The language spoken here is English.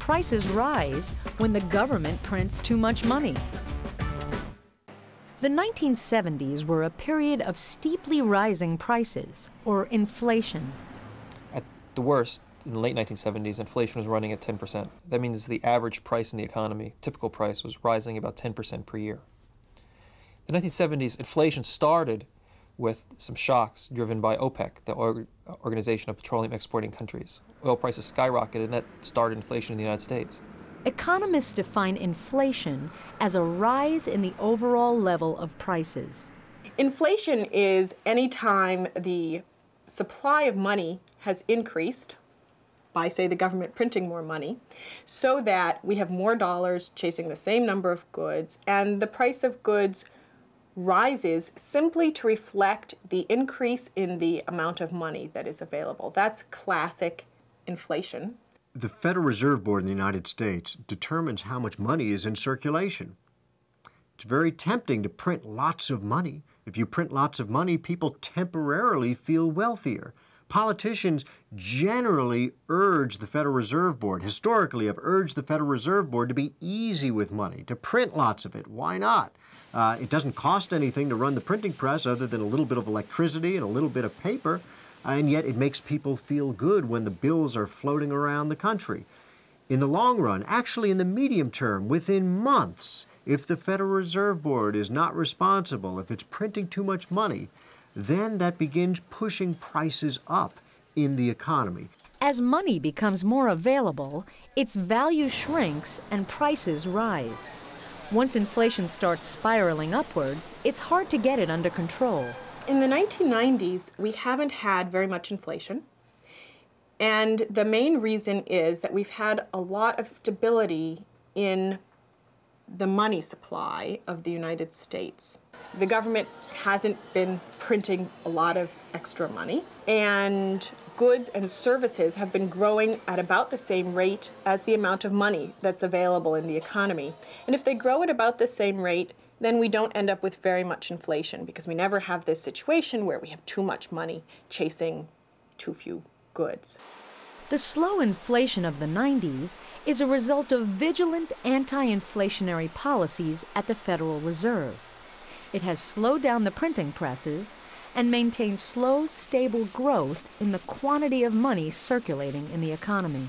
prices rise when the government prints too much money. The 1970s were a period of steeply rising prices, or inflation. At the worst, in the late 1970s, inflation was running at 10%. That means the average price in the economy, typical price, was rising about 10% per year. The 1970s, inflation started with some shocks driven by OPEC, the Organization of Petroleum Exporting Countries. Oil prices skyrocketed, and that started inflation in the United States. Economists define inflation as a rise in the overall level of prices. Inflation is any time the supply of money has increased by, say, the government printing more money, so that we have more dollars chasing the same number of goods, and the price of goods rises simply to reflect the increase in the amount of money that is available. That's classic inflation. The Federal Reserve Board in the United States determines how much money is in circulation. It's very tempting to print lots of money. If you print lots of money, people temporarily feel wealthier. Politicians generally urge the Federal Reserve Board, historically have urged the Federal Reserve Board to be easy with money, to print lots of it. Why not? It doesn't cost anything to run the printing press other than a little bit of electricity and a little bit of paper. And yet it makes people feel good when the bills are floating around the country. In the long run, actually in the medium term, within months, if the Federal Reserve Board is not responsible, if it's printing too much money, then that begins pushing prices up in the economy. As money becomes more available, its value shrinks and prices rise. Once inflation starts spiraling upwards, it's hard to get it under control. In the 1990s, we haven't had very much inflation, and the main reason is that we've had a lot of stability in the money supply of the United States. The government hasn't been printing a lot of extra money, and goods and services have been growing at about the same rate as the amount of money that's available in the economy. And if they grow at about the same rate, then we don't end up with very much inflation, because we never have this situation where we have too much money chasing too few goods. The slow inflation of the 90s is a result of vigilant anti-inflationary policies at the Federal Reserve. It has slowed down the printing presses and maintained slow, stable growth in the quantity of money circulating in the economy.